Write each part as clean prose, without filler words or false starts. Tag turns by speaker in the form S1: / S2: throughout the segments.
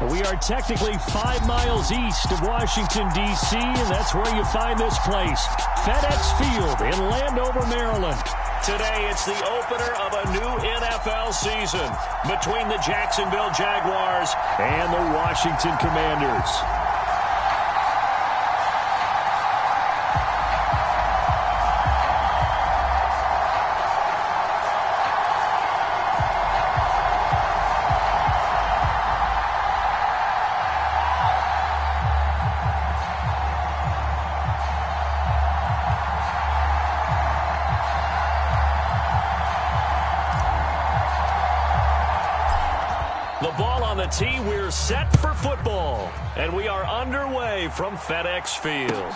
S1: We are technically 5 miles east of Washington, D.C., and that's where you find this place, FedEx Field in Landover, Maryland.
S2: Today, it's the opener of a new NFL season between the Jacksonville Jaguars
S1: and the Washington Commanders.
S2: The ball on the tee, we're set for football. And we are underway from FedEx Field.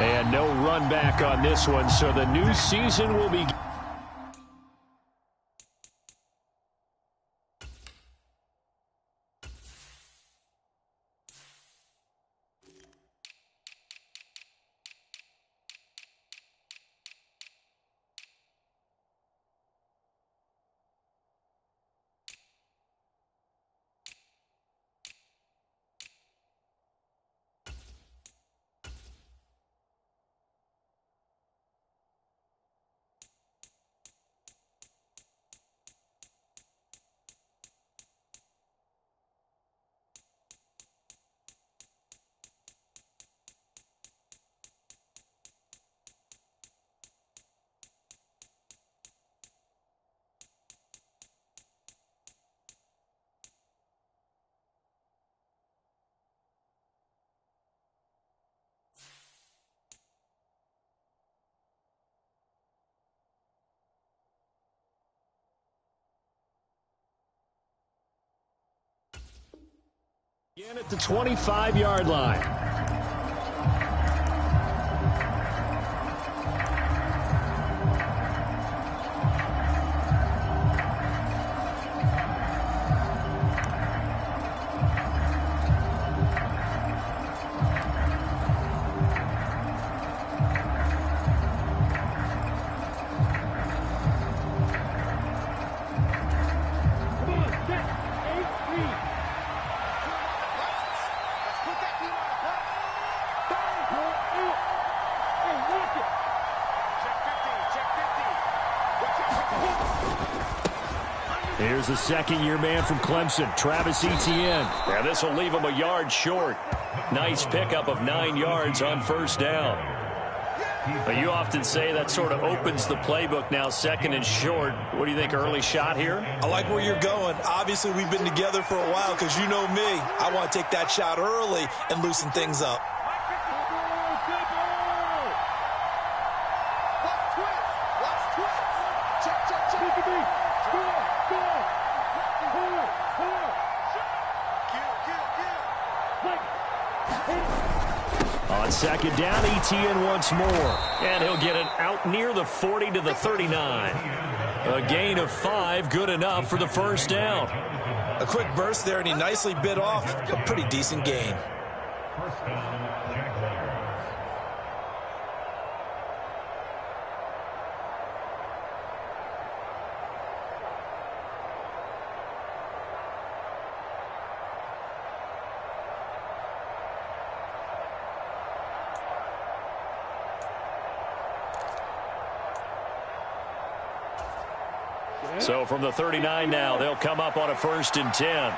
S1: And no run back on this one, so the new season will begin. Again at the 25-yard line. Here's the second-year man from Clemson, Travis Etienne.
S2: Yeah, this will leave him a yard short. Nice pickup of 9 yards on first down. But you often say that sort of opens the playbook now, second and short. What do you think, early shot here?
S3: I like where you're going. Obviously, we've been together for a while because you know me. I want to take that shot early and loosen things up.
S1: On second down, Etienne once more.
S2: And he'll get it out near the 40 to the 39. A gain of 5, good enough for the first down.
S3: A quick burst there, and he nicely bit off a pretty decent gain.
S2: So from the 39 now, they'll come up on a 1st and 10.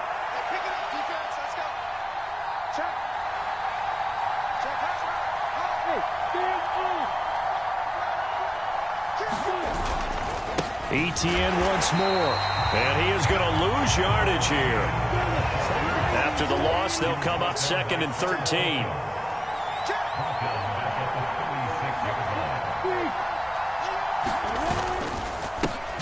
S1: Etienne once more.
S2: And he is going to lose yardage here. After the loss, they'll come up 2nd and 13.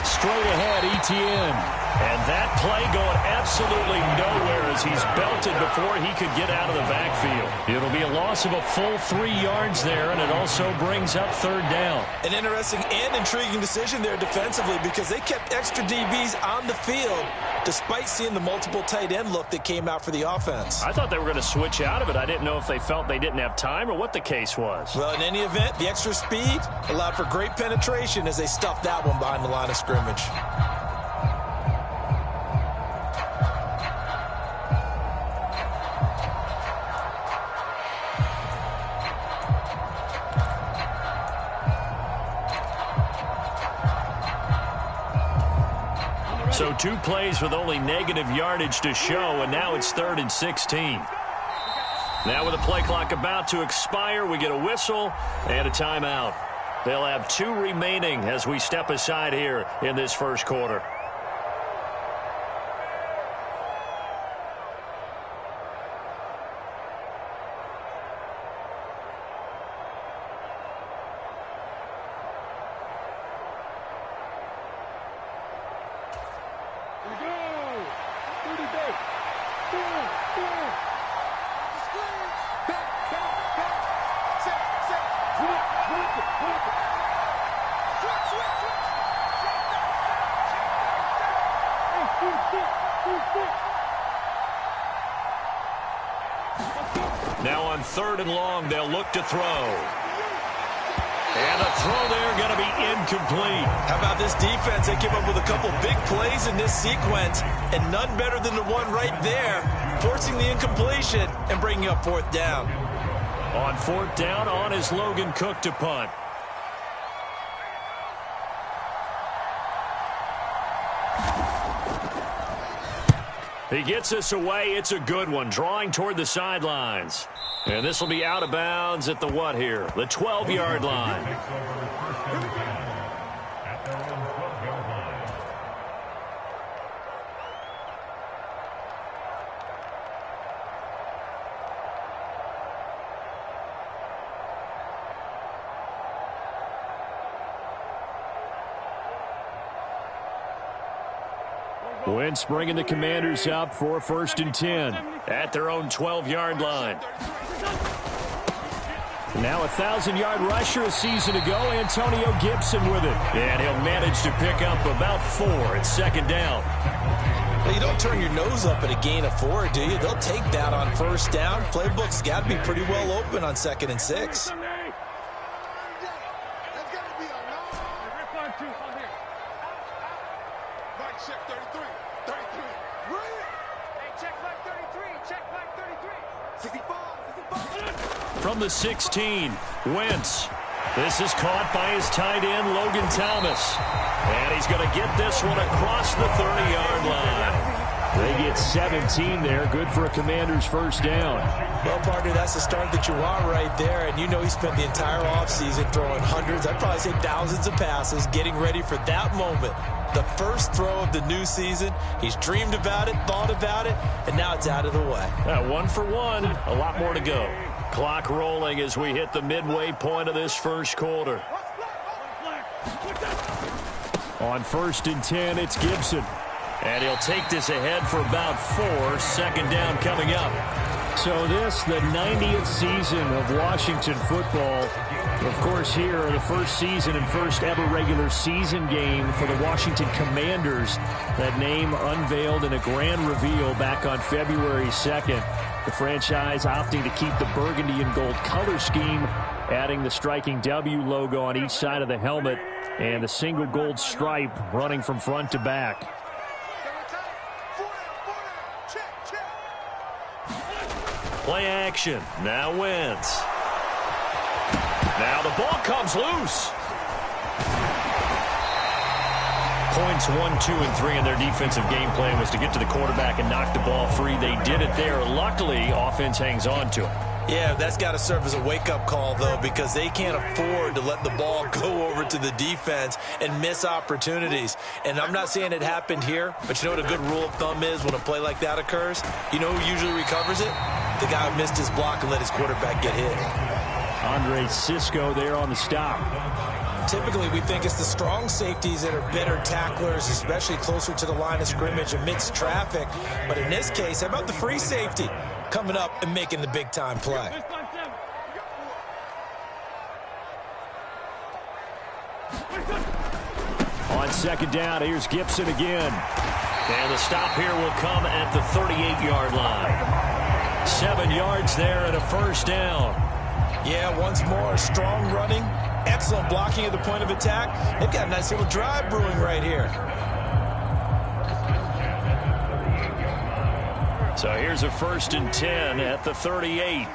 S1: Straight ahead, Etienne.
S2: And that play going absolutely nowhere as he's belted before he could get out of the backfield.
S1: It'll be a loss of a full 3 yards there, and it also brings up 3rd down.
S3: An interesting and intriguing decision there defensively because they kept extra DBs on the field despite seeing the multiple tight end look that came out for the offense.
S2: I thought they were going to switch out of it. I didn't know if they felt they didn't have time or what the case was.
S3: Well, in any event, the extra speed allowed for great penetration as they stuffed that one behind the line of scrimmage.
S1: So 2 plays with only negative yardage to show, and now it's 3rd and 16. Now with the play clock about to expire, we get a whistle and a timeout. They'll have 2 remaining as we step aside here in this first quarter. Now on 3rd and long, they'll look to throw. And the throw there going to be incomplete.
S3: How about this defense? They came up with a couple big plays in this sequence, and none better than the one right there, forcing the incompletion and bringing up 4th down.
S1: On 4th down, on is Logan Cook to punt. He gets us away. It's a good one, drawing toward the sidelines. And this will be out of bounds at the what here? The 12-yard line. Wentz bringing the Commanders up for 1st and 10 at their own 12-yard line. Now a 1,000-yard rusher a season ago, Antonio Gibson with it. And he'll manage to pick up about 4 at 2nd down.
S3: Well, you don't turn your nose up at a gain of 4, do you? They'll take that on 1st down. Playbook's got to be pretty well open on 2nd and 6.
S1: From the 16, Wentz. This is caught by his tight end, Logan Thomas. And he's going to get this one across the 30-yard line. They get 17 there. Good for a Commander's 1st down.
S3: Well, partner, that's the start that you want right there. And you know he spent the entire offseason throwing hundreds, I'd probably say thousands of passes, getting ready for that moment. The first throw of the new season. He's dreamed about it, thought about it, and now it's out of the way.
S1: 1 for 1. A lot more to go. Clock rolling as we hit the midway point of this first quarter. On 1st and 10, it's Gibson. And he'll take this ahead for about 4. 2nd down coming up. So this, the 90th season of Washington football. Of course, here, the first season and first ever regular season game for the Washington Commanders. That name unveiled in a grand reveal back on February 2nd. The franchise opting to keep the burgundy and gold color scheme, adding the striking W logo on each side of the helmet and the single gold stripe running from front to back. Play action. Now Wentz. Now the ball comes loose. Points 1, 2, and 3 in their defensive game plan was to get to the quarterback and knock the ball free. They did it there. Luckily, offense hangs on to it.
S3: Yeah, that's got to serve as a wake-up call, though, because they can't afford to let the ball go over to the defense and miss opportunities. And I'm not saying it happened here, but you know what a good rule of thumb is when a play like that occurs? You know who usually recovers it? The guy who missed his block and let his quarterback get hit.
S1: Andre Cisco there on the stop.
S3: Typically, we think it's the strong safeties that are better tacklers, especially closer to the line of scrimmage amidst traffic. But in this case, how about the free safety coming up and making the big-time play?
S1: On 2nd down, here's Gibson again. And the stop here will come at the 38-yard line. 7 yards there and a 1st down.
S3: Yeah, once more, strong running, excellent blocking at the point of attack. They've got a nice little drive brewing right here.
S1: So here's a 1st and 10 at the 38.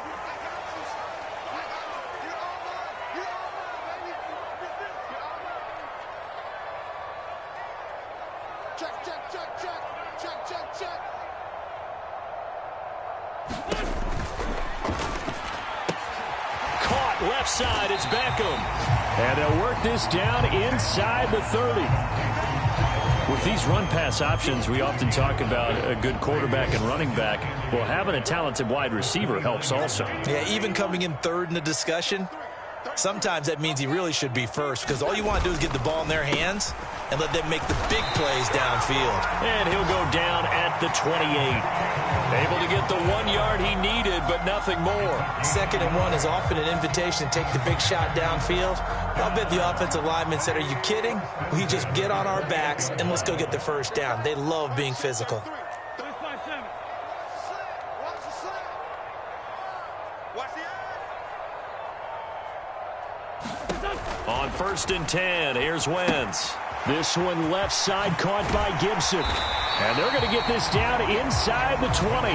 S4: Check.
S1: left side. It's Beckham. And they'll work this down inside the 30. With these run-pass options, we often talk about a good quarterback and running back. Well, having a talented wide receiver helps also.
S3: Yeah, even coming in third in the discussion, sometimes that means he really should be first, because all you want to do is get the ball in their hands and let them make the big plays downfield.
S1: And he'll go down at the 28. Able to get the 1 yard he needed, but nothing more.
S3: 2nd and 1 is often an invitation to take the big shot downfield. I'll bet the offensive lineman said, are you kidding? We just get on our backs and let's go get the first down. They love being physical.
S1: On 1st and 10, here's Wentz. This one left side caught by Gibson. And they're going to get this down inside the 20.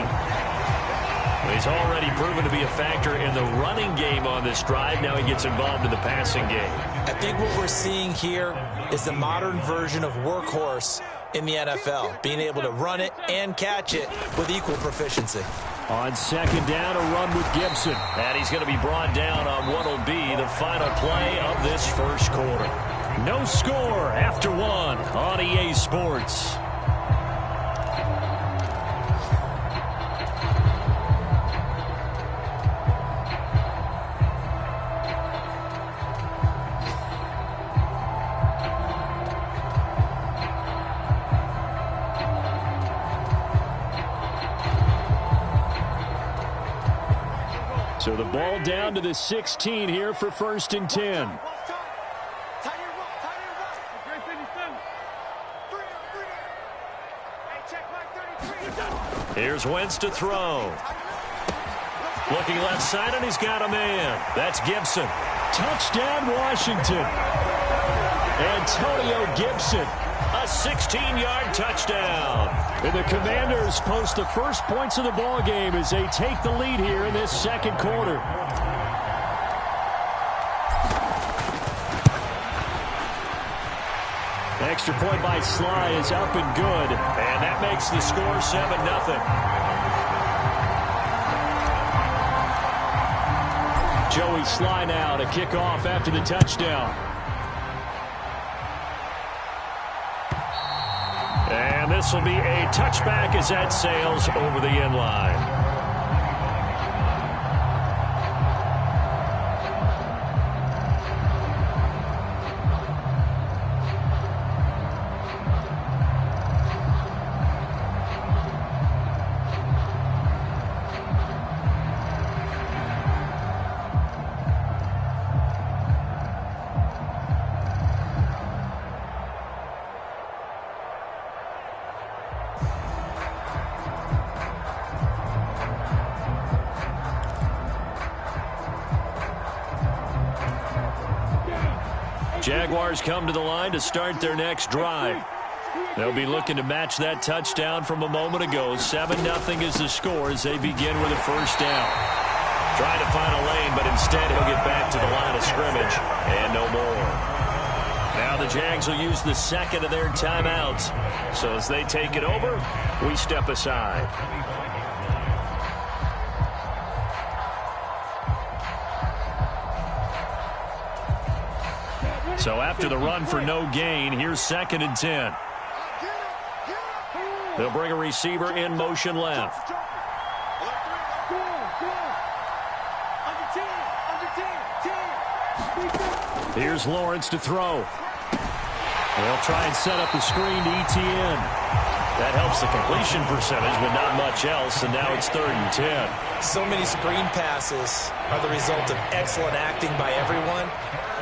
S1: He's already proven to be a factor in the running game on this drive. Now he gets involved in the passing game.
S3: I think what we're seeing here is the modern version of workhorse in the NFL, being able to run it and catch it with equal proficiency.
S1: On 2nd down, a run with Gibson. And he's going to be brought down on what will be the final play of this first quarter. No score after 1 on EA Sports. So the ball down to the 16 here for 1st and 10. Here's Wentz to throw. Looking left side, and he's got a man. That's Gibson. Touchdown, Washington. Antonio Gibson. A 16-yard touchdown. And the Commanders post the first points of the ball game as they take the lead here in this second quarter. Extra point by Sly is up and good. And that makes the score 7-0. Joey Sly now to kick off after the touchdown. And this will be a touchback as that sails over the end line. Jaguars come to the line to start their next drive. They'll be looking to match that touchdown from a moment ago. 7-0 is the score as they begin with a first down. Trying to find a lane, but instead he'll get back to the line of scrimmage and no more. Now the Jags will use the second of their timeouts. So as they take it over, we step aside. So after the run for no gain, here's 2nd and 10. They'll bring a receiver in motion left. Here's Lawrence to throw. They'll try and set up the screen to ETN. That helps the completion percentage, but not much else, and now it's 3rd and 10.
S3: So many screen passes are the result of excellent acting by everyone.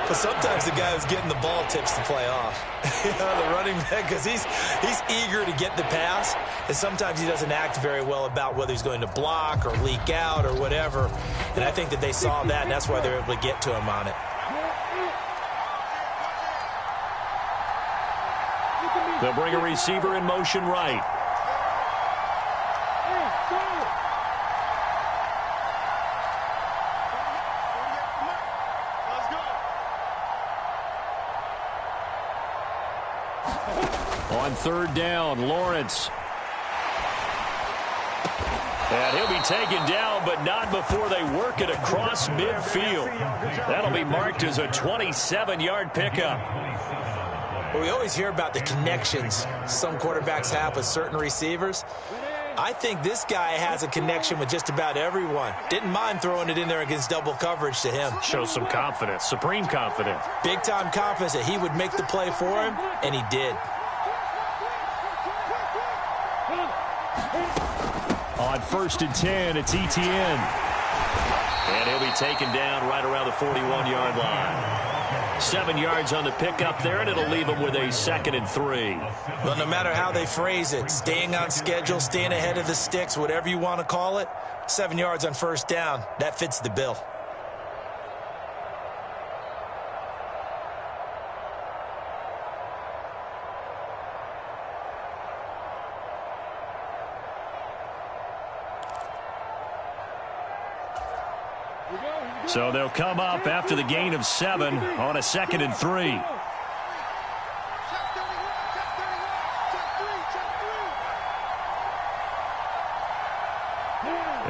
S3: But sometimes the guy who's getting the ball tips the play off. The running back, because he's eager to get the pass, and sometimes he doesn't act very well about whether he's going to block or leak out or whatever. And I think that they saw that, and that's why they're able to get to him on it.
S1: They'll bring a receiver in motion right. On 3rd down, Lawrence. And he'll be taken down, but not before they work it across midfield. That'll be marked as a 27-yard pickup.
S3: Well, we always hear about the connections some quarterbacks have with certain receivers. I think this guy has a connection with just about everyone. Didn't mind throwing it in there against double coverage to him.
S1: Shows some confidence, supreme confidence.
S3: Big-time confidence that he would make the play for him, and he did.
S1: On 1st and 10, it's Etienne. And he'll be taken down right around the 41-yard line. 7 yards on the pickup there, and it'll leave him with a 2nd and 3.
S3: Well, no matter how they phrase it, staying on schedule, staying ahead of the sticks, whatever you want to call it, 7 yards on 1st down, that fits the bill.
S1: So they'll come up after the gain of 7 on a 2nd and 3.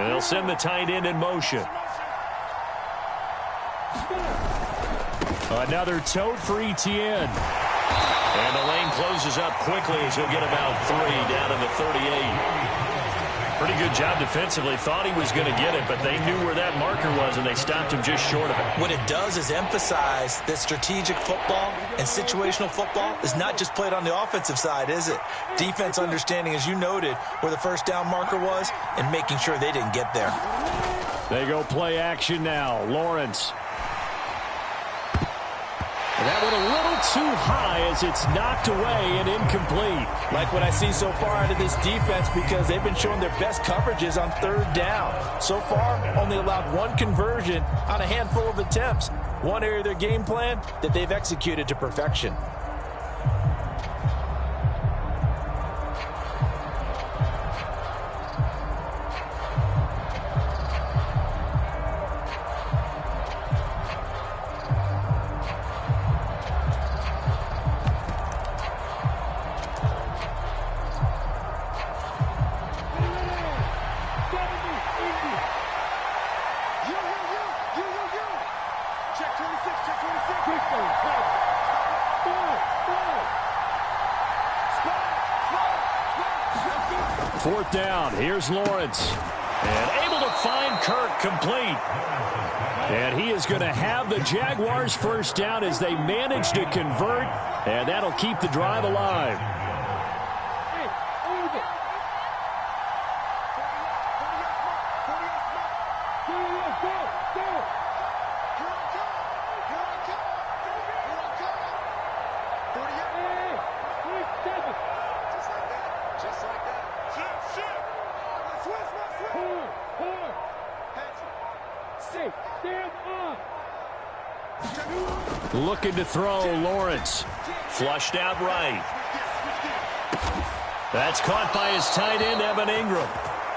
S1: And they'll send the tight end in motion. Another tote for Etienne. And the lane closes up quickly as he'll get about 3 down in the 38. Pretty good job defensively. Thought he was going to get it, but they knew where that marker was, and they stopped him just short of it.
S3: What it does is emphasize that strategic football and situational football is not just played on the offensive side, is it? Defense understanding, as you noted, where the 1st down marker was and making sure they didn't get there.
S1: They go play action now. Lawrence. And that went a little too high as it's knocked away and incomplete.
S3: Like what I see so far out of this defense, because they've been showing their best coverages on 3rd down. So far, only allowed 1 conversion on a handful of attempts. One area of their game plan that they've executed to perfection.
S1: Fourth down, here's Lawrence. And able to find Kirk complete. And he is going to have the Jaguars' 1st down as they manage to convert. And that'll keep the drive alive. Looking to throw, Lawrence. Flushed out right. That's caught by his tight end, Evan Ingram.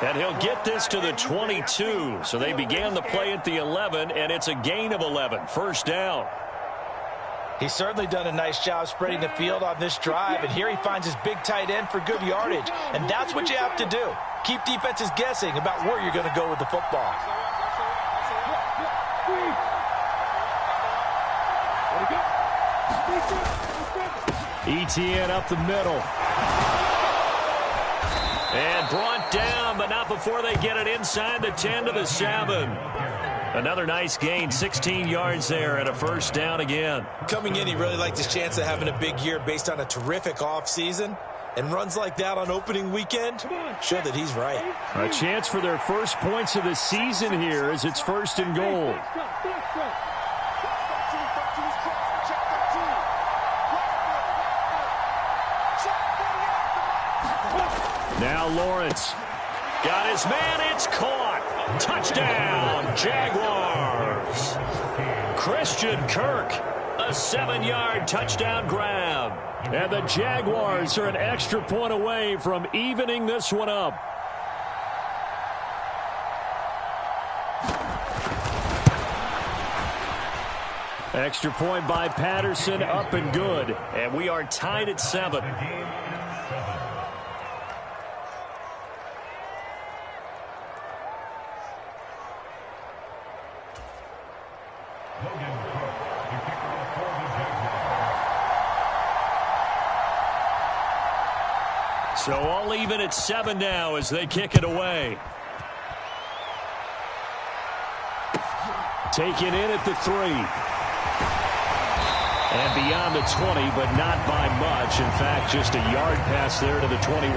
S1: And he'll get this to the 22. So they began the play at the 11, and it's a gain of 11. 1st down.
S3: He's certainly done a nice job spreading the field on this drive, and here he finds his big tight end for good yardage. And that's what you have to do. Keep defenses guessing about where you're going to go with the football.
S1: Etienne up the middle. And brought down, but not before they get it inside the 10 to the 7. Another nice gain, 16 yards there, and a 1st down again.
S3: Coming in, he really liked his chance of having a big year based on a terrific offseason. And runs like that on opening weekend show that he's right.
S1: A chance for their 1st points of the season here as it's 1st and goal. Now Lawrence. Got his man, it's caught. Touchdown, Jaguars. Christian Kirk, a 7-yard touchdown grab. And the Jaguars are an extra point away from evening this one up. Extra point by Patterson, up and good. And we are tied at 7. So all even at 7 now as they kick it away. Taken in at the 3. And beyond the 20, but not by much. In fact, just a yard pass there to the 21.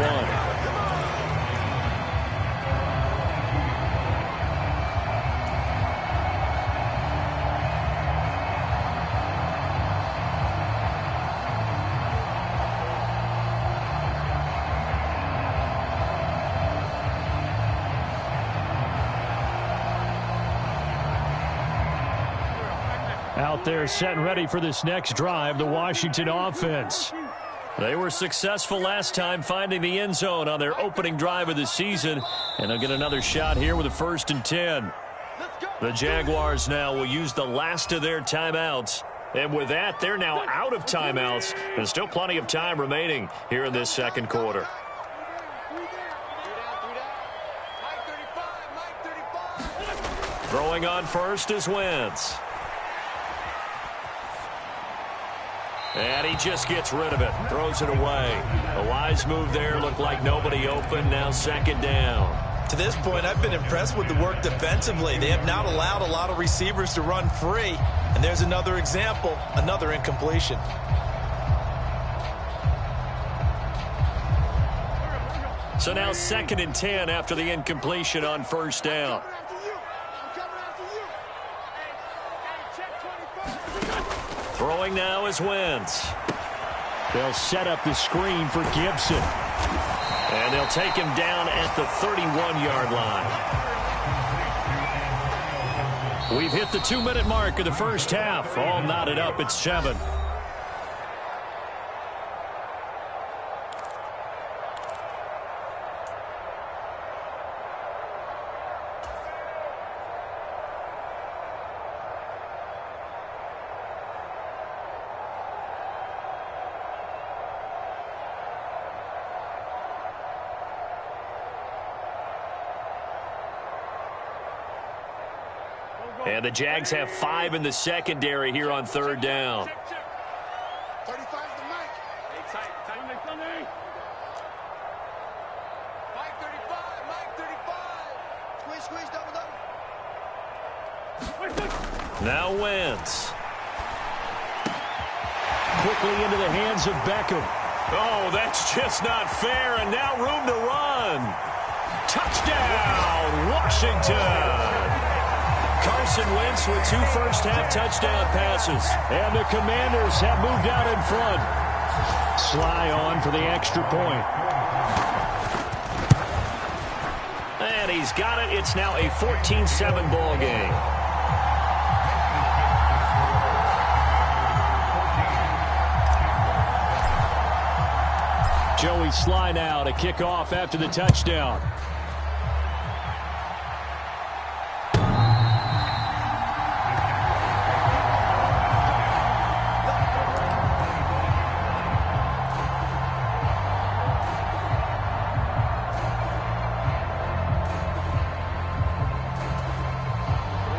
S1: Out there set and ready for this next drive, the Washington offense. They were successful last time finding the end zone on their opening drive of the season, and they'll get another shot here with a 1st and 10. The Jaguars now will use the last of their timeouts, and with that, they're now out of timeouts. There's still plenty of time remaining here in this second quarter. Throwing on first is Wentz. And he just gets rid of it, throws it away. A wise move there, looked like nobody open, now 2nd down.
S3: To this point, I've been impressed with the work defensively. They have not allowed a lot of receivers to run free. And there's another example, another incompletion.
S1: So now 2nd and 10 after the incompletion on 1st down. Throwing now is Wentz. They'll set up the screen for Gibson. And they'll take him down at the 31-yard line. We've hit the 2-minute mark of the first half. All knotted up at 7. And the Jags have 5 in the secondary here on 3rd down.
S4: 35's the mic. Tight. Mike 35. Squeeze, double.
S1: Now Wentz. Quickly into the hands of Beckham. Oh, that's just not fair, and now room to run. Touchdown, Washington. Carson Wentz with 2 first-half touchdown passes. And the Commanders have moved out in front. Sly on for the extra point. And he's got it. It's now a 14-7 ball game. Joey Sly now to kick off after the touchdown.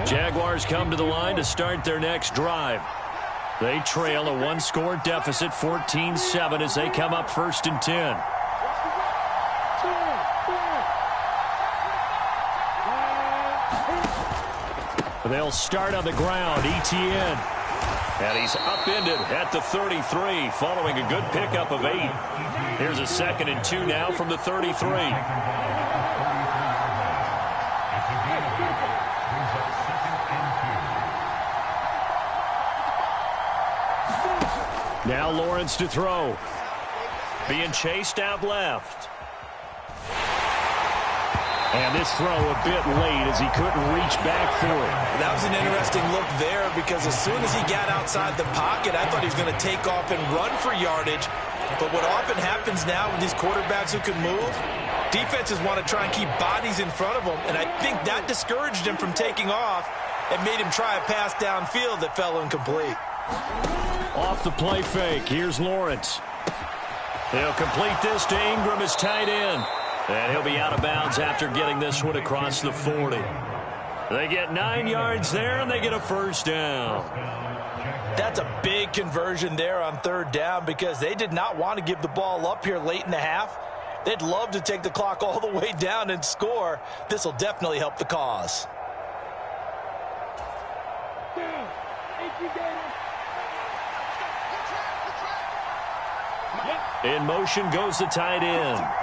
S1: Jaguars come to the line to start their next drive. They trail a 1-score deficit, 14-7, as they come up 1st and 10. They'll start on the ground. Etienne. And he's upended at the 33, following a good pickup of 8. Here's a 2nd and 2 now from the 33. Now Lawrence to throw. Being chased out left. And this throw a bit late as he couldn't reach back for it.
S3: That was an interesting look there because as soon as he got outside the pocket, I thought he was going to take off and run for yardage. But what often happens now with these quarterbacks who can move, defenses want to try and keep bodies in front of them. And I think that discouraged him from taking off and made him try a pass downfield that fell incomplete.
S1: Off the play fake. Here's Lawrence. He'll complete this to Ingram as tight end. And he'll be out of bounds after getting this one across the 40. They get 9 yards there, and they get a 1st down.
S3: That's a big conversion there on 3rd down because they did not want to give the ball up here late in the half. They'd love to take the clock all the way down and score. This will definitely help the cause.
S1: In motion goes the tight end.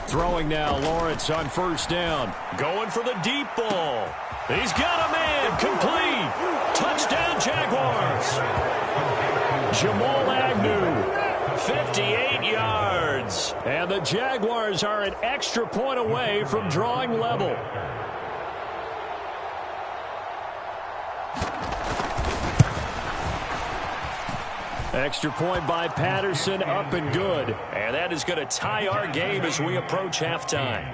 S1: Throwing now, Lawrence on first down. Going for the deep ball. He's got a man. Complete. Touchdown, Jaguars. Jamal Agnew, 58 yards. And the Jaguars are an extra point away from drawing level. Extra point by Patterson, up and good. And that is going to tie our game as we approach halftime.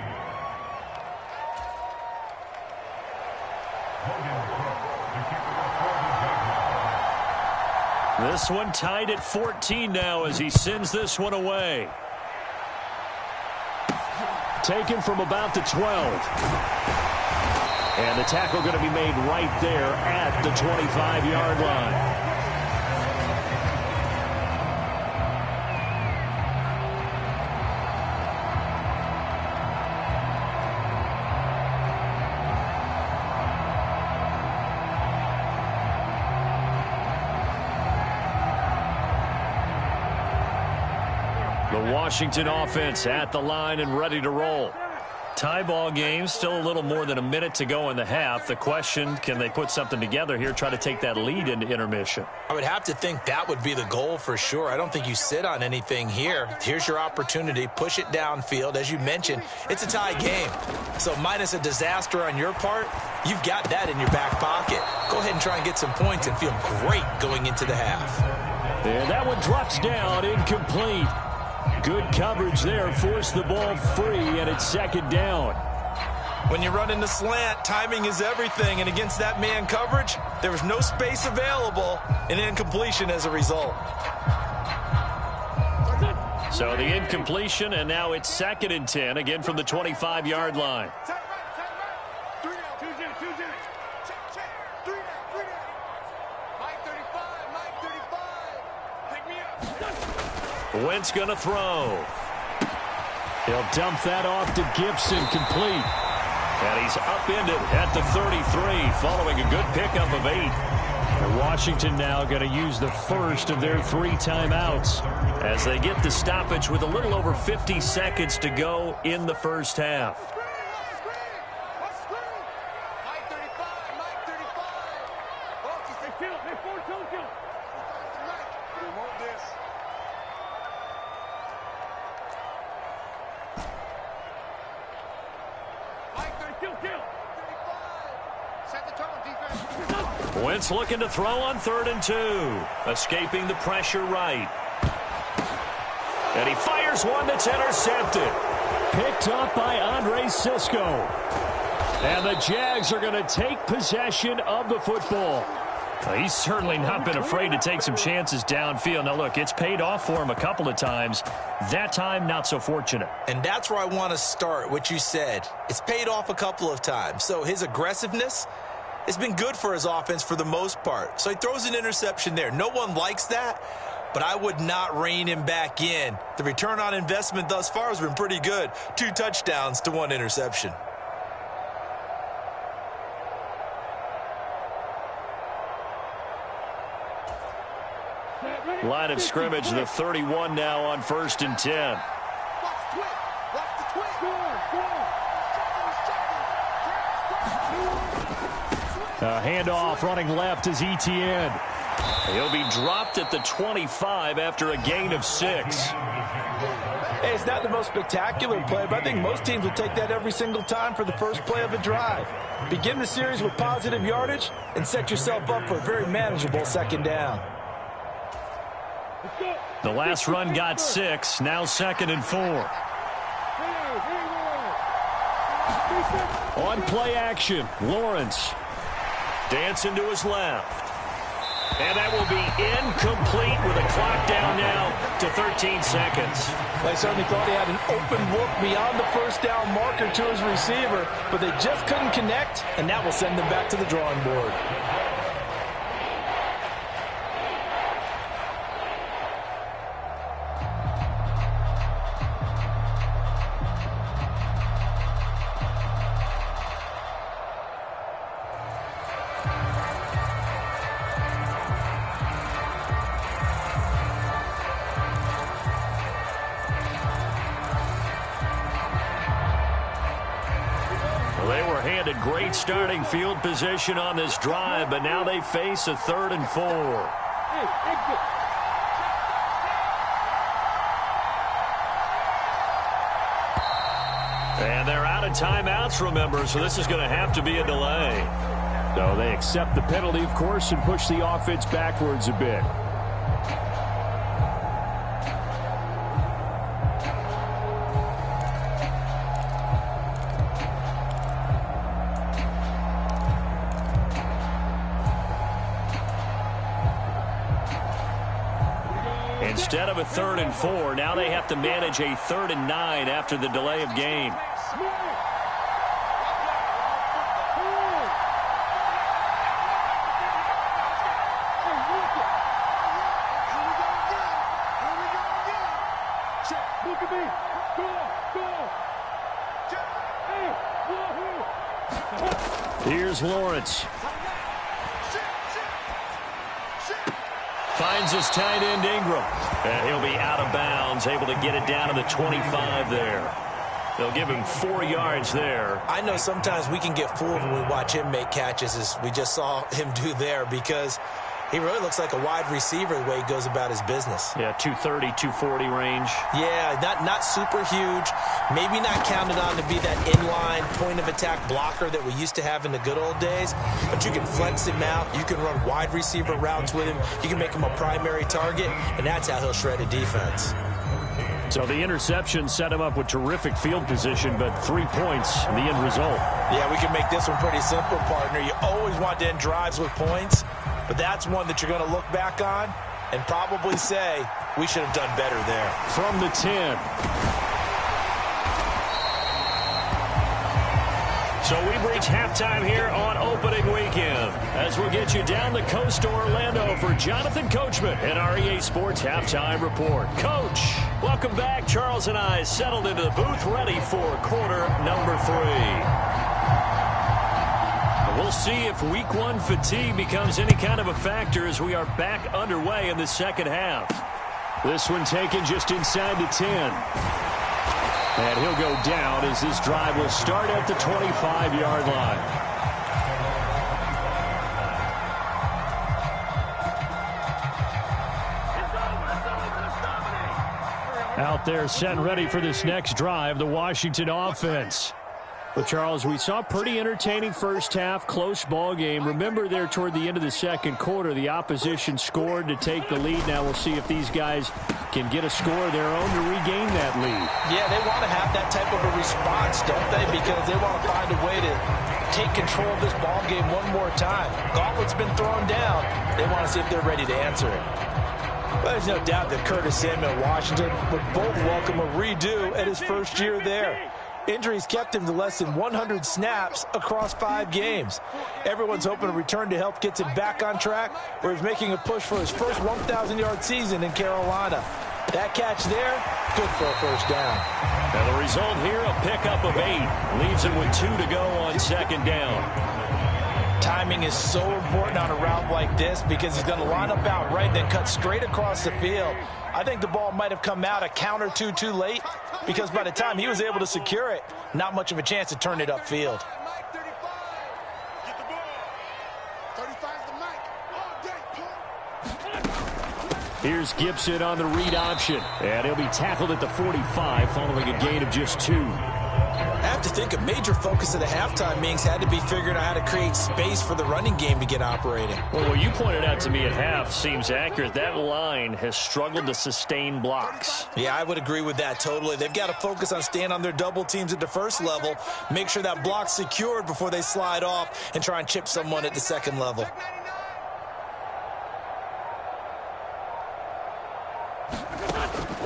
S1: This one tied at 14 now as he sends this one away. Taken from about the 12. And the tackle going to be made right there at the 25-yard line. Washington offense at the line and ready to roll. Tie ball game, still a little more than a minute to go in the half. The question, can they put something together here, try to take that lead into intermission?
S3: I would have to think that would be the goal for sure. I don't think you sit on anything here. Here's your opportunity. Push it downfield. As you mentioned, it's a tie game. So minus a disaster on your part, you've got that in your back pocket. Go ahead and try and get some points and feel great going into the half.
S1: And that one drops down, incomplete. Good coverage there, forced the ball free, and it's second down.
S3: When you run in the slant, timing is everything, and against that man coverage, there was no space available, and incompletion as a result.
S1: So the incompletion, and now it's 2nd and 10, again from the 25-yard line. Wentz going to throw. He'll dump that off to Gibson, complete. And he's upended at the 33, following a good pickup of 8. And Washington now going to use the first of their 3 timeouts as they get the stoppage with a little over 50 seconds to go in the first half. Wentz looking to throw on 3rd and 2. Escaping the pressure right. And he fires one that's intercepted. Picked up by Andre Cisco. And the Jags are going to take possession of the football. He's certainly not been afraid to take some chances downfield. Now, look, it's paid off for him a couple of times. That time, not so fortunate.
S3: And that's where I want to start, what you said. It's paid off a couple of times. So his aggressiveness, it's been good for his offense for the most part. So he throws an interception there. No one likes that, but I would not rein him back in. The return on investment thus far has been pretty good. 2 touchdowns to 1 interception.
S1: Line of scrimmage, the 31 now on 1st and 10. Handoff running left is Etienne. He'll be dropped at the 25 after a gain of 6.
S5: Hey, it's not the most spectacular play, but I think most teams will take that every single time for the first play of a drive. Begin the series with positive yardage and set yourself up for a very manageable 2nd down.
S1: The last run got 6, now 2nd and 4. On play action, Lawrence. Dancing to his left. And that will be incomplete with a clock down now
S2: to 13 seconds.
S5: They certainly thought he had an open look beyond the first down marker to his receiver, but they just couldn't connect, and that will send them back to the drawing board.
S1: Great starting field position on this drive, but now they face a 3rd and 4. And they're out of timeouts, remember, so this is going to have to be a delay. So they accept the penalty, of course, and push the offense backwards a bit. Instead of a 3rd and 4, now they have to manage a 3rd and 9 after the delay of game. Here's Lawrence. Finds his tight end Ingram. And he'll be out of bounds, able to get it down to the 25 there. They'll give him 4 yards there.
S3: I know sometimes we can get fooled when we watch him make catches, as we just saw him do there, because he really looks like a wide receiver the way he goes about his business.
S1: Yeah, 230, 240 range.
S3: Yeah, not super huge. Maybe not counted on to be that inline point-of-attack blocker that we used to have in the good old days. But you can flex him out. You can run wide receiver routes with him. You can make him a primary target, and that's how he'll shred a defense.
S1: So the interception set him up with terrific field position, but 3 points in the end result.
S3: Yeah, we can make this one pretty simple, partner. You always want to end drives with points, but that's one that you're going to look back on and probably say, we should have done better there.
S1: From the 10. So we've reached halftime here on opening weekend, as we'll get you down the coast to Orlando for Jonathan Coachman and our EA Sports Halftime Report. Coach, welcome back. Charles and I settled into the booth, ready for quarter number 3. We'll see if week 1 fatigue becomes any kind of a factor as we are back underway in the second half. This one taken just inside the 10. And he'll go down as this drive will start at the 25-yard line. Out there set and ready for this next drive, the Washington offense. Well, Charles, we saw a pretty entertaining first half, close ball game. Remember there toward the end of the second quarter, the opposition scored to take the lead. Now we'll see if these guys can get a score of their own to regain that lead.
S5: Yeah, they want to have that type of a response, don't they? Because they want to find a way to take control of this ball game one more time. Gauntlet's been thrown down. They want to see if they're ready to answer it. But there's no doubt that Curtis Samuel and Washington would both welcome a redo at his first year there. Injuries kept him to less than 100 snaps across 5 games. Everyone's hoping a return to health gets him back on track, where he's making a push for his first 1,000-yard season in Carolina. That catch there, good for a first down.
S1: And the result here, a pickup of 8. Leaves him with 2 to go on second down.
S5: Timing is so important on a route like this because he's going to line up out right and then cut straight across the field. I think the ball might have come out a count or two too late because by the time he was able to secure it, not much of a chance to turn it upfield.
S1: Here's Gibson on the read option, and he'll be tackled at the 45 following a gain of just 2.
S3: I have to think a major focus of the halftime meetings had to be figuring out how to create space for the running game to get operating.
S1: Well, what you pointed out to me at half seems accurate. That line has struggled to sustain blocks.
S3: Yeah, I would agree with that totally. They've got to focus on staying on their double teams at the first level, make sure that block's secured before they slide off and try and chip someone at the second level.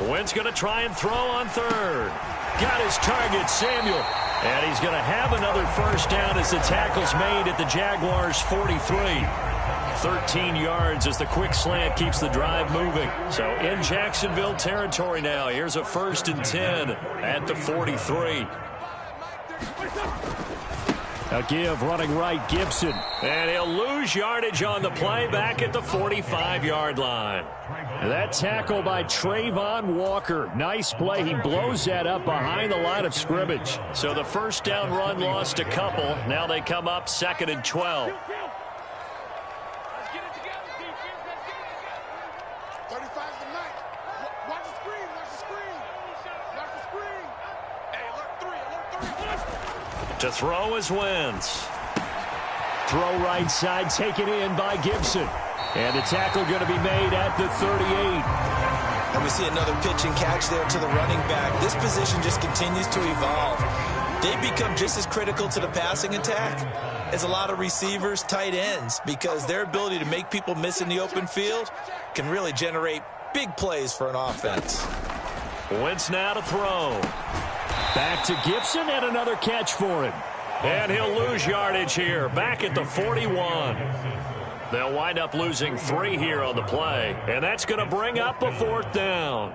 S1: Wentz going to try and throw on third. Got his target, Samuel. And he's going to have another first down as the tackle's made at the Jaguars' 43. 13 yards as the quick slant keeps the drive moving. So in Jacksonville territory now. Here's a 1st and 10 at the 43. A give running right, Gibson. And he'll lose yardage on the play back at the 45-yard line. That tackle by Trayvon Walker. Nice play. He blows that up behind the line of scrimmage. So the first down run lost a couple. Now they come up 2nd and 12.
S4: 35's the night. Watch the screen. Watch the screen. Watch the screen. Hey, alert 3.
S1: To throw is Wentz. Throw right side, taken in by Gibson. And the tackle going to be made at the 38.
S3: And we see another pitch and catch there to the running back. This position just continues to evolve. They become just as critical to the passing attack as a lot of receivers, tight ends, because their ability to make people miss in the open field can really generate big plays for an offense.
S1: Wentz now to throw. Back to Gibson and another catch for him. And he'll lose yardage here, back at the 41. They'll wind up losing 3 here on the play, and that's going to bring up a 4th down.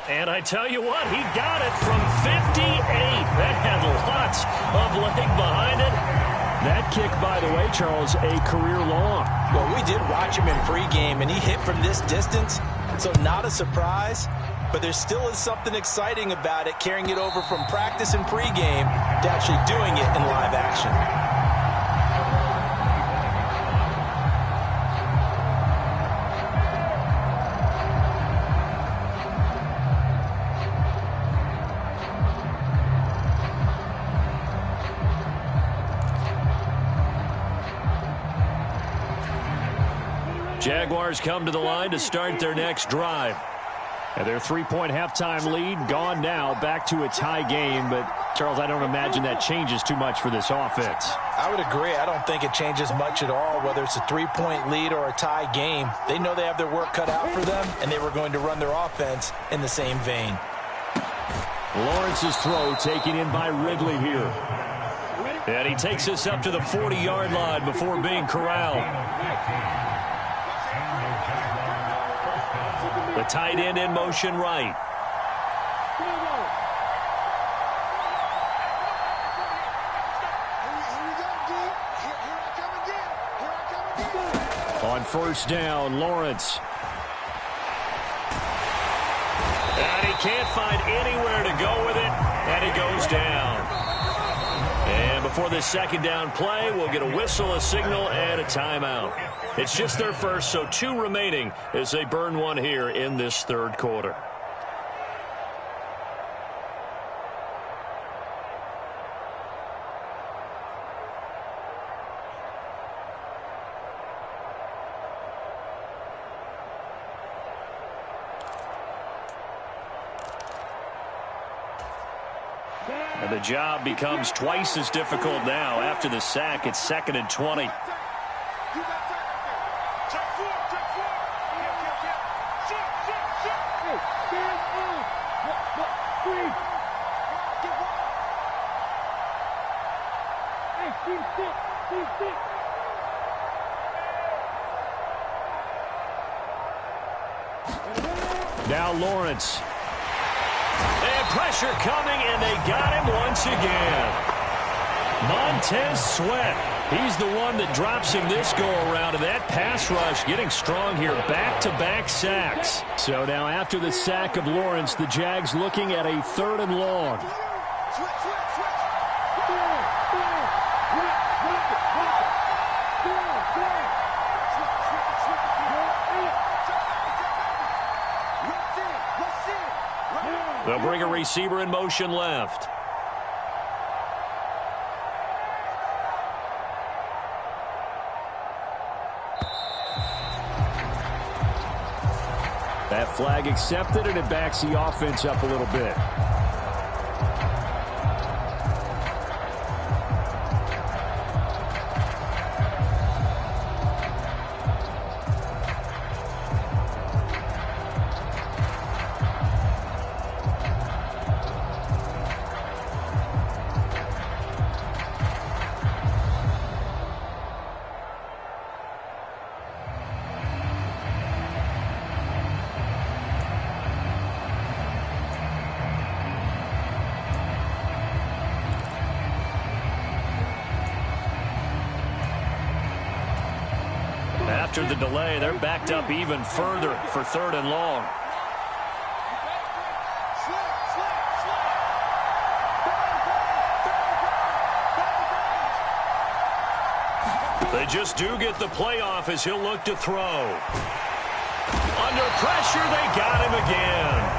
S1: And I tell you what, he got it from 58. That had lots of leg behind it. That kick, by the way, Charles, a career long.
S5: Well, we did watch him in pregame, and he hit from this distance, so not a surprise. But there still is something exciting about it, carrying it over from practice and pregame to actually doing it in live action.
S1: Jaguars come to the line to start their next drive. And their 3-point halftime lead gone now, back to a tie game. But, Charles, I don't imagine that changes too much for this offense.
S5: I would agree. I don't think it changes much at all, whether it's a 3-point lead or a tie game. They know they have their work cut out for them, and they were going to run their offense in the same vein.
S1: Lawrence's throw taken in by Ridley here. And he takes us up to the 40-yard line before being corralled. The tight end in motion right. On 1st down, Lawrence. And he can't find anywhere to go with it, and he goes down. And before this 2nd down play, we'll get a whistle, a signal, and a timeout. It's just their first, so 2 remaining as they burn 1 here in this 3rd quarter. And the job becomes twice as difficult now. After the sack, it's 2nd and 20. Now Lawrence. And pressure coming, and they got him once again. Montez Sweat. He's the one that drops him this go-around, and that pass rush getting strong here. Back-to-back sacks. So now after the sack of Lawrence, the Jags looking at a 3rd and long. They'll bring a receiver in motion left. That flag accepted, and it backs the offense up a little bit. after the delay. They're backed up even further for 3rd and long. They just do get the playoff as he'll look to throw. Under pressure, they got him again.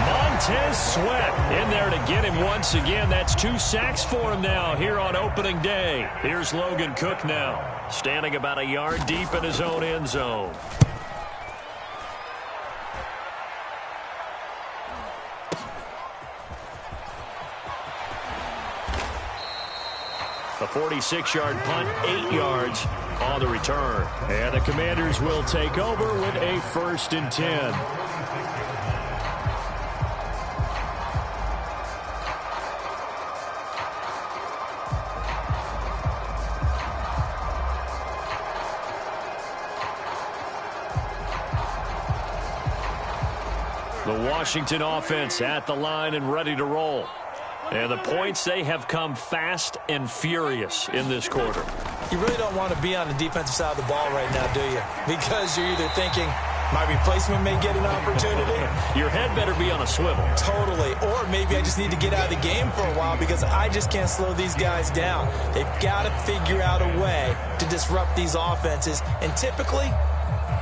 S1: Montez Sweat in there to get him once again. That's 2 sacks for him now here on opening day. Here's Logan Cook now, standing about a yard deep in his own end zone. A 46-yard punt, 8 yards on the return. And the Commanders will take over with a 1st and 10. The Washington offense at the line and ready to roll. And the points, they have come fast and furious in this quarter.
S3: You really don't want to be on the defensive side of the ball right now, do you? Because you're either thinking, my replacement may get an opportunity.
S1: Your head better be on a swivel.
S3: Totally. Or maybe I just need to get out of the game for a while because I just can't slow these guys down. They've got to figure out a way to disrupt these offenses. And typically,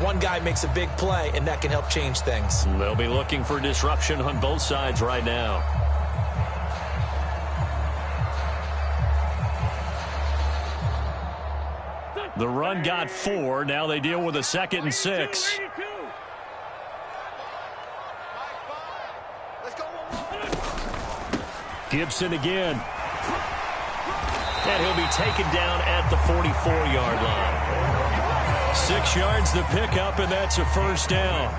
S3: one guy makes a big play, and that can help change things.
S1: They'll be looking for disruption on both sides right now. The run got 4. Now they deal with a 2nd and 6. Gibson again. And he'll be taken down at the 44-yard line. 6 yards the pickup, and that's a 1st down.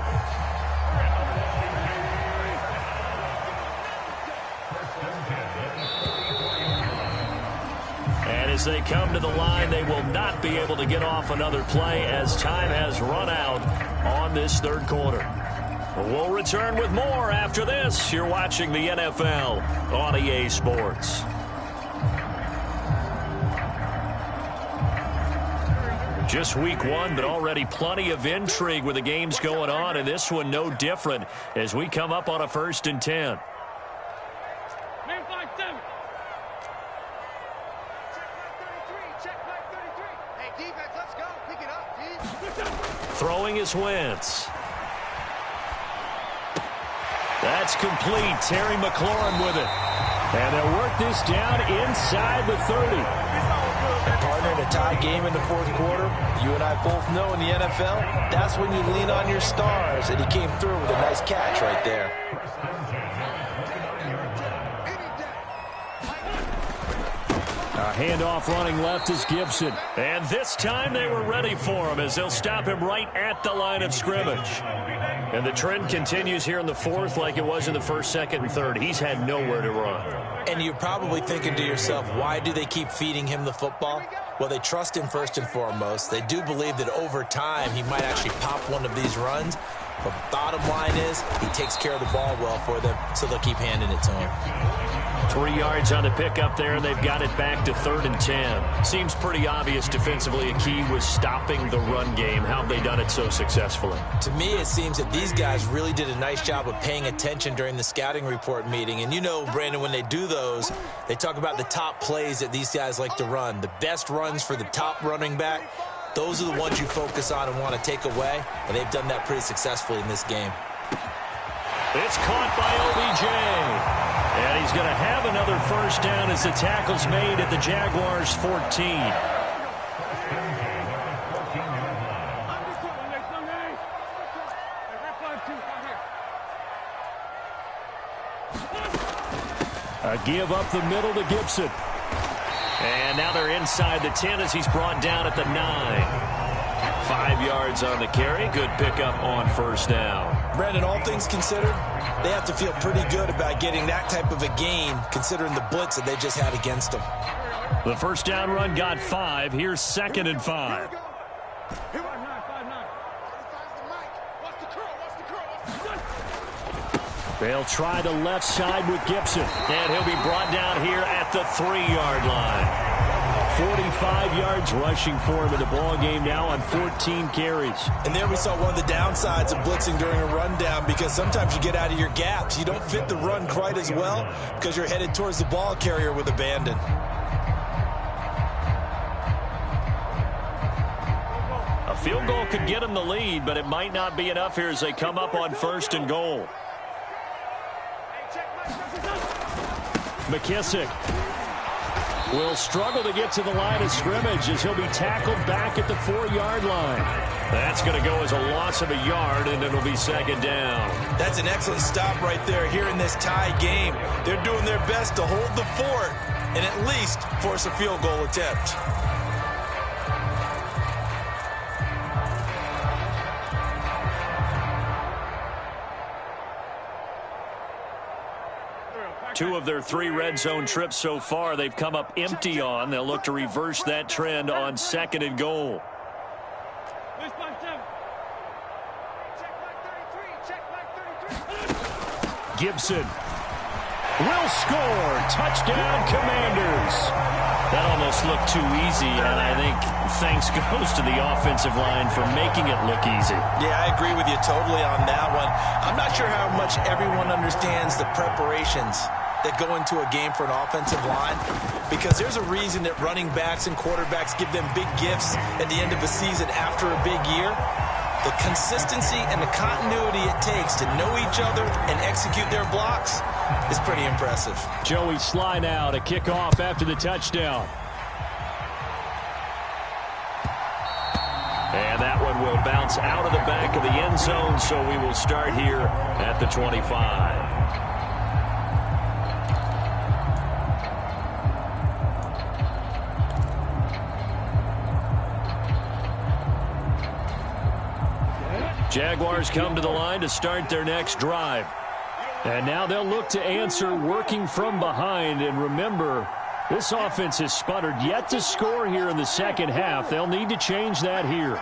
S1: As they come to the line, they will not be able to get off another play as time has run out on this 3rd quarter. We'll return with more after this. You're watching the NFL on EA Sports. Just week 1, but already plenty of intrigue with the games going on, and this one no different as we come up on a 1st and 10. Throwing is Wentz. That's complete. Terry McLaurin with it. And they'll work this down inside the 30.
S3: And partner, in a tie game in the 4th quarter, you and I both know in the NFL, that's when you lean on your stars, and he came through with a nice catch right there.
S1: A handoff running left is Gibson. And this time they were ready for him as they'll stop him right at the line of scrimmage. And the trend continues here in the 4th like it was in the 1st, 2nd, and 3rd. He's had nowhere to run.
S3: And you're probably thinking to yourself, why do they keep feeding him the football? Well, they trust him first and foremost. They do believe that over time he might actually pop one of these runs. But bottom line is he takes care of the ball well for them, so they'll keep handing it to him.
S1: 3 yards on the pickup there. They've got it back to 3rd and 10. Seems pretty obvious defensively a key was stopping the run game. How have they done it so successfully?
S3: To me, it seems that these guys really did a nice job of paying attention during the scouting report meeting. And you know, Brandon, when they do those, they talk about the top plays that these guys like to run. The best runs for the top running back, those are the ones you focus on and want to take away. And they've done that pretty successfully in this game.
S1: It's caught by OBJ. And he's going to have another 1st down as the tackle's made at the Jaguars' 14. A give up the middle to Gibson. And now they're inside the 10 as he's brought down at the 9. 5 yards on the carry. Good pickup on 1st down.
S3: Brandon, all things considered, they have to feel pretty good about getting that type of a gain considering the blitz that they just had against them.
S1: The 1st down run got 5. Here's 2nd and 5. They'll try the left side with Gibson. And he'll be brought down here at the 3-yard line. 45 yards rushing for him in the ball game now on 14 carries.
S3: And there we saw one of the downsides of blitzing during a rundown, because sometimes you get out of your gaps. You don't fit the run quite as well because you're headed towards the ball carrier with abandon.
S1: A field goal could get him the lead, but it might not be enough here as they come up on 1st and goal. McKissick will struggle to get to the line of scrimmage as he'll be tackled back at the 4-yard line. That's going to go as a loss of a yard, and it'll be 2nd down.
S3: That's an excellent stop right there here in this tie game. They're doing their best to hold the fort and at least force a field goal attempt.
S1: Two of their 3 red zone trips so far, they've come up empty on. They'll look to reverse that trend on 2nd and goal. Gibson will score. Touchdown, Commanders. That almost looked too easy, and I think thanks goes to the offensive line for making it look easy.
S3: Yeah, I agree with you totally on that one. I'm not sure how much everyone understands the preparations that go into a game for an offensive line, because there's a reason that running backs and quarterbacks give them big gifts at the end of a season after a big year. The consistency and the continuity it takes to know each other and execute their blocks is pretty impressive.
S1: Joey Sly now to kick off after the touchdown. And that one will bounce out of the back of the end zone, so we will start here at the 25. Jaguars come to the line to start their next drive. And now they'll look to answer working from behind. And remember, this offense has sputtered yet to score here in the second half. They'll need to change that here.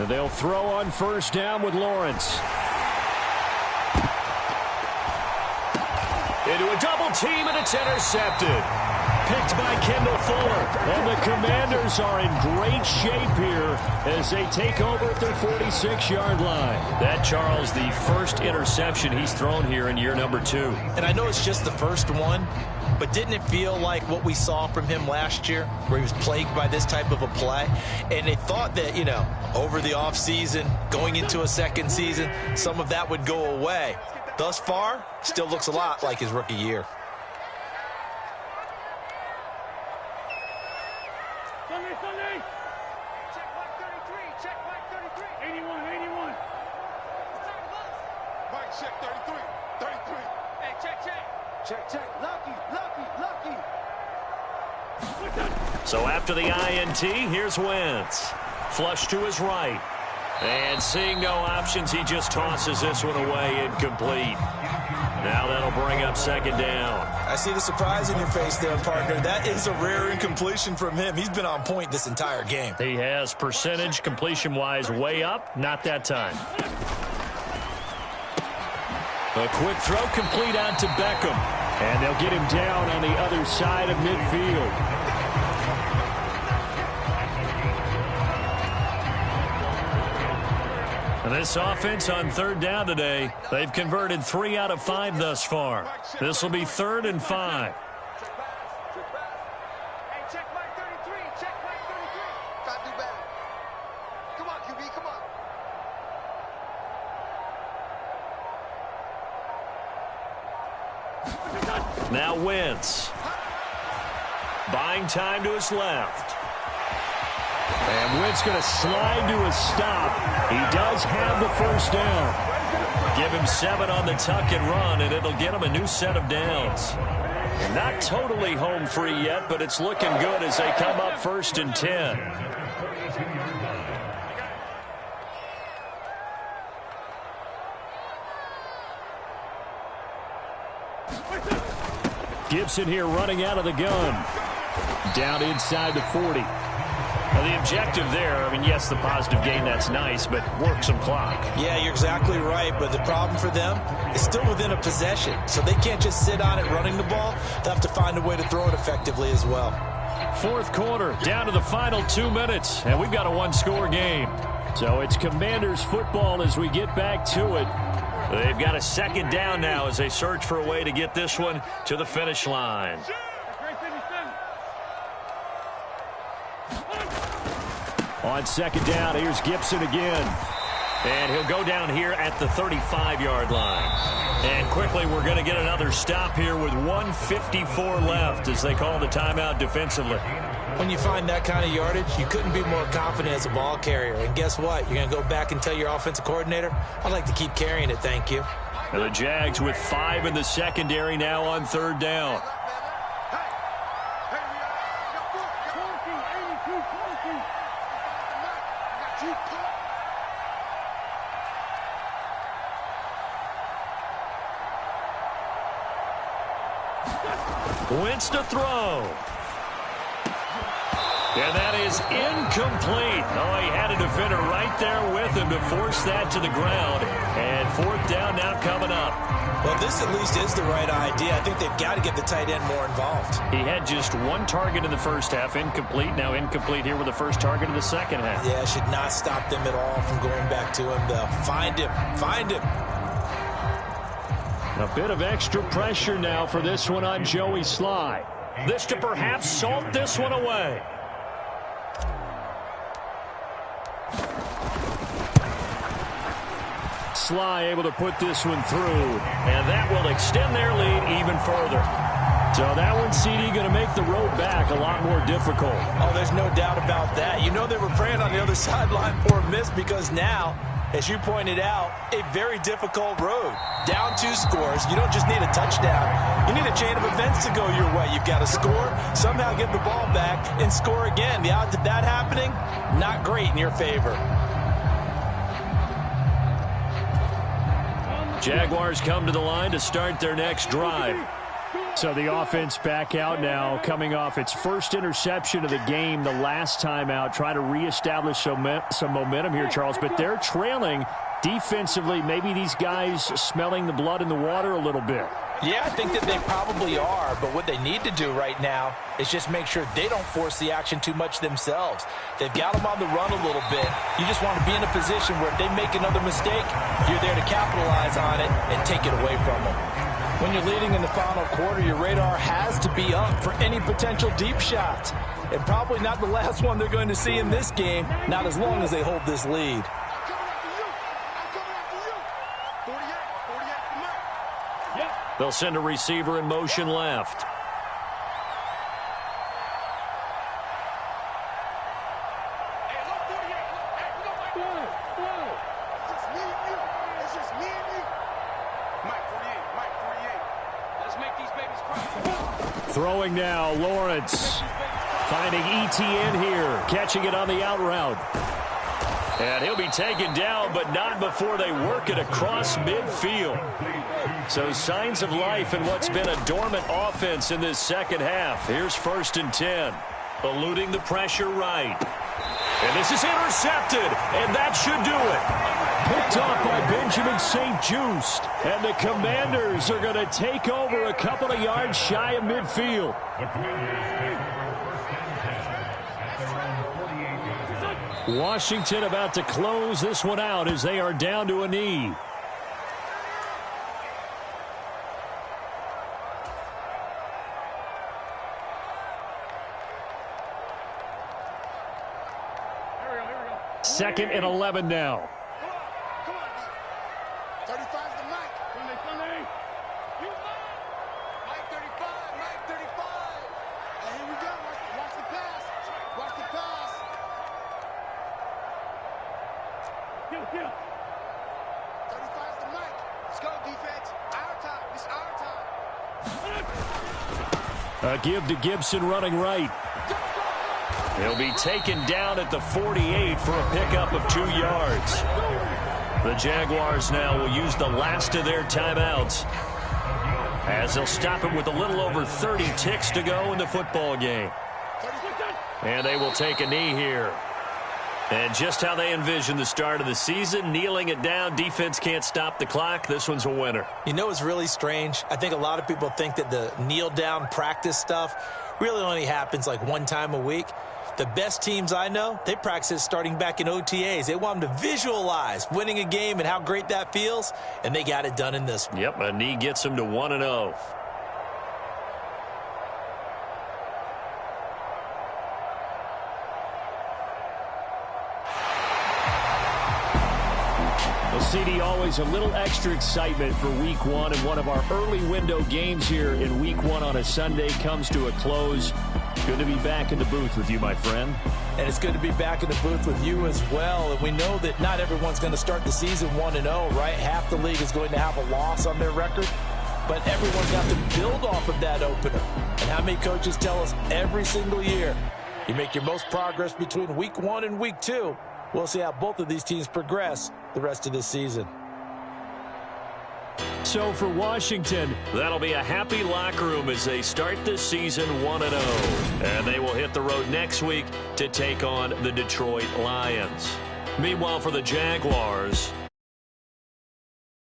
S1: And they'll throw on 1st down with Lawrence. Into a double team, and it's intercepted. Picked by Kendall Fuller. And the Commanders are in great shape here as they take over at their 46-yard line. That, Charles, the first interception he's thrown here in year number 2.
S3: And I know it's just the first one, but didn't it feel like what we saw from him last year, where he was plagued by this type of a play? And they thought that, you know, over the offseason, going into a second season, some of that would go away. Thus far, still looks a lot like his rookie year.
S6: Sunday. Check Mike 33. Check Mike 33. 81. Mike, check 33. 33. Hey, check. Check. Lucky.
S1: So after the INT, here's Wentz. Flush to his right. And seeing no options, he just tosses this one away incomplete. Now that'll bring up 2nd down.
S3: I see the surprise in your face there, partner. That is a rare incompletion from him. He's been on point this entire game.
S1: He has percentage completion-wise way up. Not that time. A quick throw complete out to Beckham. And they'll get him down on the other side of midfield. This offense on 3rd down today, they've converted 3 out of 5 thus far. This will be 3rd and 5.
S6: Hey, check Mike 33. Check Mike 33. Gotta do better. Come on, QB, come on.
S1: Now Wentz. Buying time to his left. And Wentz going to slide to a stop. He does have the 1st down. Give him 7 on the tuck and run, and it'll get him a new set of downs. Not totally home free yet, but it's looking good as they come up 1st and 10. Gibson here running out of the gun. Down inside the 40. Now, the objective there, I mean, yes, the positive gain, that's nice, but work some clock.
S3: Yeah, you're exactly right, but the problem for them is still within a possession, so they can't just sit on it running the ball. They'll have to find a way to throw it effectively as well.
S1: Fourth quarter, down to the final 2 minutes, and we've got a one-score game. So it's Commanders football as we get back to it. They've got a second down now as they search for a way to get this one to the finish line. On second down, here's Gibson again. And he'll go down here at the 35-yard line. And quickly, we're going to get another stop here with 1:54 left as they call the timeout defensively.
S3: When you find that kind of yardage, you couldn't be more confident as a ball carrier. And guess what? You're going to go back and tell your offensive coordinator, I'd like to keep carrying it, thank you.
S1: And the Jags with 5 in the secondary now on third down. Wentz to throw. And that is incomplete. Oh, he had a defender right there with him to force that to the ground. And fourth down now coming up.
S3: Well, this at least is the right idea. I think they've got to get the tight end more involved.
S1: He had just one target in the first half, incomplete. Now incomplete here with the first target in the second half.
S3: Yeah, should not stop them at all from going back to him, though. Find him. Find him.
S1: A bit of extra pressure now for this one on Joey Sly. This to perhaps salt this one away. Sly able to put this one through, and that will extend their lead even further. So that one, CD, going to make the road back a lot more difficult.
S3: Oh, there's no doubt about that. You know they were praying on the other sideline for a miss because now, as you pointed out, a very difficult road. Down 2 scores. You don't just need a touchdown. You need a chain of events to go your way. You've got to score, somehow get the ball back, and score again. The odds of that happening, not great in your favor.
S1: Jaguars come to the line to start their next drive. So the offense back out now, coming off its first interception of the game the last time out, trying to reestablish some momentum here, Charles. But they're trailing defensively. Maybe these guys smelling the blood in the water a little bit.
S5: Yeah, I think that they probably are, but what they need to do right now is just make sure they don't force the action too much themselves. They've got them on the run a little bit. You just want to be in a position where if they make another mistake, you're there to capitalize on it and take it away from them. When you're leading in the final quarter, your radar has to be up for any potential deep shots. And probably not the last one they're going to see in this game, not as long as they hold this lead.
S1: They'll send a receiver in motion left. Throwing now, Lawrence. Finding ETN here. Catching it on the out route. And he'll be taken down, but not before they work it across midfield. So signs of life in what's been a dormant offense in this second half. Here's 1st and 10. Eluding the pressure right. And this is intercepted, and that should do it. Picked off by Benjamin St-Juste. And the Commanders are going to take over a couple of yards shy of midfield. Washington about to close this one out as they are down to a knee. Second and 11 now.
S6: Come on, 35's the Mike. Sunday. Mike 35, Mike 35. And here we go. Watch the pass. Watch the pass. Kill. 35's the Mike. Let's go, defense. Our time. It's our time.
S1: A give to Gibson running right. He'll be taken down at the 48 for a pickup of 2 yards. The Jaguars now will use the last of their timeouts as they'll stop him with a little over 30 ticks to go in the football game. And they will take a knee here. And just how they envisioned the start of the season, kneeling it down, defense can't stop the clock. This one's a winner.
S3: You know what's really strange? I think a lot of people think that the kneel-down practice stuff really only happens like one time a week. The best teams I know, they practice it starting back in OTAs. They want them to visualize winning a game and how great that feels, and they got it done in this one.
S1: Yep, a knee gets them to 1-0. Well, CD, always a little extra excitement for Week 1, and one of our early window games here in Week 1 on a Sunday comes to a close. Good to be back in the booth with you, my friend.
S5: And it's good to be back in the booth with you as well. And we know that not everyone's going to start the season 1-0, right? Half the league is going to have a loss on their record. But everyone's got to build off of that opener. And how many coaches tell us every single year, you make your most progress between Week 1 and Week 2. We'll see how both of these teams progress the rest of this season.
S1: So for Washington, that'll be a happy locker room as they start this season 1-0. And they will hit the road next week to take on the Detroit Lions. Meanwhile, for the Jaguars,